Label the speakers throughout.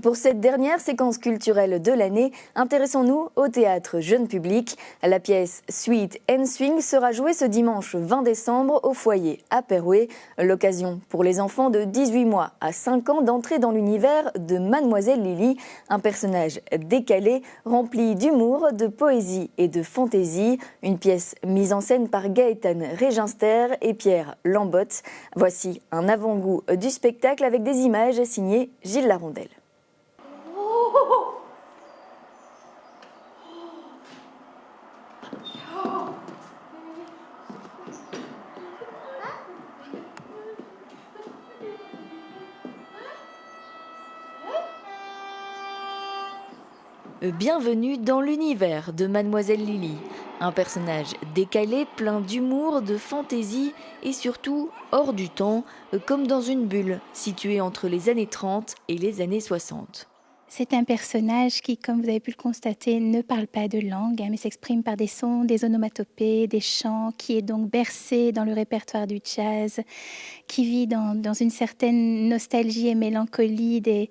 Speaker 1: Pour cette dernière séquence culturelle de l'année, intéressons-nous au théâtre jeune public. La pièce Sweet and Swing sera jouée ce dimanche 20 décembre au foyer à Perouet. L'occasion pour les enfants de 18 mois à 5 ans d'entrer dans l'univers de Mademoiselle Lily, un personnage décalé, rempli d'humour, de poésie et de fantaisie. Une pièce mise en scène par Gaëtan Réginster et Pierre Lambotte. Voici un avant-goût du spectacle avec des images signées Gilles Larondel. Bienvenue dans l'univers de Mademoiselle Lily, un personnage décalé, plein d'humour, de fantaisie et surtout hors du temps, comme dans une bulle située entre les années 30 et les années 60.
Speaker 2: C'est un personnage qui, comme vous avez pu le constater, ne parle pas de langue, mais s'exprime par des sons, des onomatopées, des chants, qui est donc bercé dans le répertoire du jazz, qui vit dans une certaine nostalgie et mélancolie des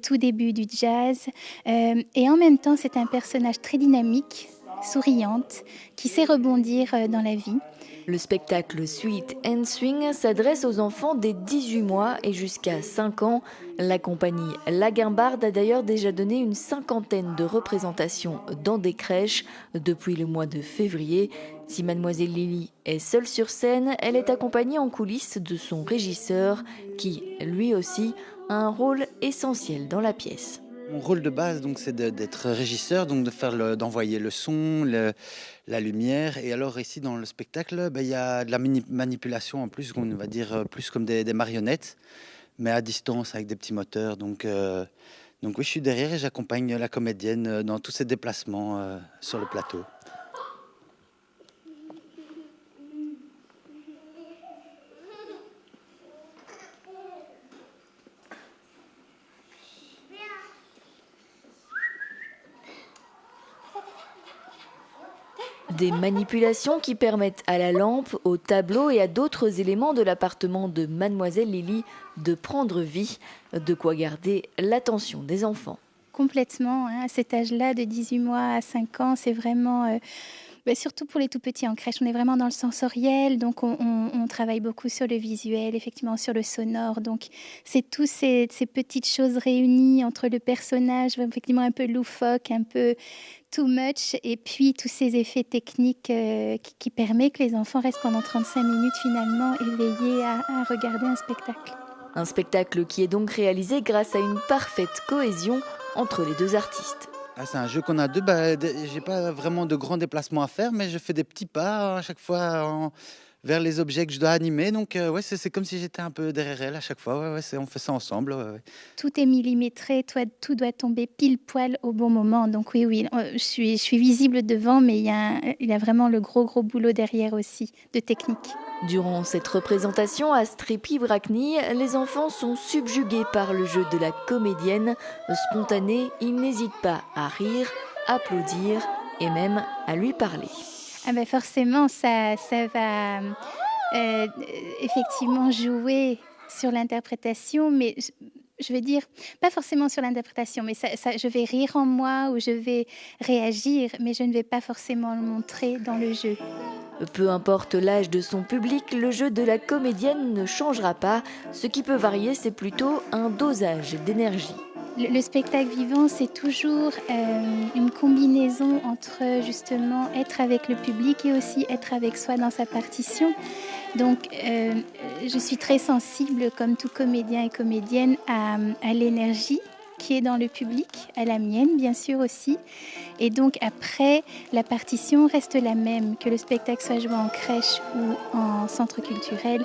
Speaker 2: tout débuts du jazz. Et en même temps, c'est un personnage très dynamique, souriante, qui sait rebondir dans la vie.
Speaker 1: Le spectacle Sweet and Swing s'adresse aux enfants dès 18 mois et jusqu'à 5 ans. La compagnie La Guimbarde a d'ailleurs déjà donné une 50aine de représentations dans des crèches depuis le mois de février. Si Mademoiselle Lily est seule sur scène, elle est accompagnée en coulisses de son régisseur qui, lui aussi, a un rôle essentiel dans la pièce.
Speaker 3: Mon rôle de base, donc, c'est d'être régisseur, donc d'envoyer le son, la lumière. Et alors ici, dans le spectacle, il y a de la manipulation en plus, on va dire plus comme des marionnettes, mais à distance avec des petits moteurs. Donc oui, je suis derrière et j'accompagne la comédienne dans tous ses déplacements sur le plateau.
Speaker 1: Des manipulations qui permettent à la lampe, au tableau et à d'autres éléments de l'appartement de Mademoiselle Lily de prendre vie, de quoi garder l'attention des enfants.
Speaker 2: Complètement, à cet âge-là, de 18 mois à 5 ans, c'est vraiment... surtout pour les tout petits en crèche, on est vraiment dans le sensoriel, donc on travaille beaucoup sur le visuel, effectivement sur le sonore. Donc c'est toutes ces petites choses réunies entre le personnage, effectivement un peu loufoque, un peu too much, et puis tous ces effets techniques qui permettent que les enfants restent pendant 35 minutes finalement éveillés à regarder un spectacle.
Speaker 1: Un spectacle qui est donc réalisé grâce à une parfaite cohésion entre les deux artistes.
Speaker 3: C'est un jeu qu'on a deux. J'ai pas vraiment de grands déplacements à faire, mais je fais des petits pas à chaque fois vers les objets que je dois animer. Donc c'est comme si j'étais un peu derrière elle à chaque fois. On fait ça ensemble.
Speaker 2: Tout est millimétré, tout doit tomber pile poil au bon moment. Donc oui, je suis visible devant, mais il y a vraiment le gros boulot derrière aussi, de technique.
Speaker 1: Durant cette représentation à Strépy-Bracny, les enfants sont subjugués par le jeu de la comédienne. Spontanée, ils n'hésitent pas à rire, applaudir et même à lui parler.
Speaker 2: Forcément, ça va effectivement jouer sur l'interprétation, mais je veux dire, pas forcément sur l'interprétation, mais je vais rire en moi ou je vais réagir, mais je ne vais pas forcément le montrer dans le jeu.
Speaker 1: Peu importe l'âge de son public, le jeu de la comédienne ne changera pas. Ce qui peut varier, c'est plutôt un dosage d'énergie.
Speaker 2: Le spectacle vivant, c'est toujours une combinaison entre justement être avec le public et aussi être avec soi dans sa partition. Donc, je suis très sensible, comme tout comédien et comédienne, à l'énergie qui est dans le public, à la mienne bien sûr aussi. Et donc après, la partition reste la même, que le spectacle soit joué en crèche ou en centre culturel.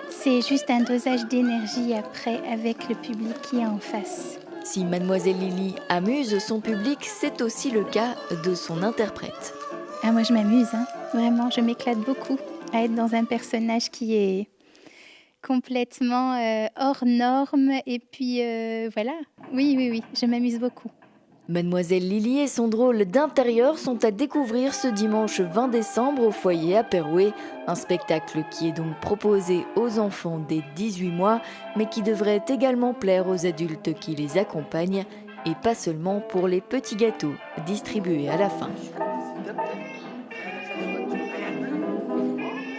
Speaker 2: C'est juste un dosage d'énergie après avec le public qui est en face.
Speaker 1: Si Mademoiselle Lily amuse son public, c'est aussi le cas de son interprète.
Speaker 2: Moi je m'amuse, vraiment, je m'éclate beaucoup à être dans un personnage qui est complètement hors norme. Et puis voilà, oui, je m'amuse beaucoup.
Speaker 1: Mademoiselle Lily et son drôle d'intérieur sont à découvrir ce dimanche 20 décembre au foyer à Perouet. Un spectacle qui est donc proposé aux enfants dès 18 mois, mais qui devrait également plaire aux adultes qui les accompagnent, et pas seulement pour les petits gâteaux distribués à la fin.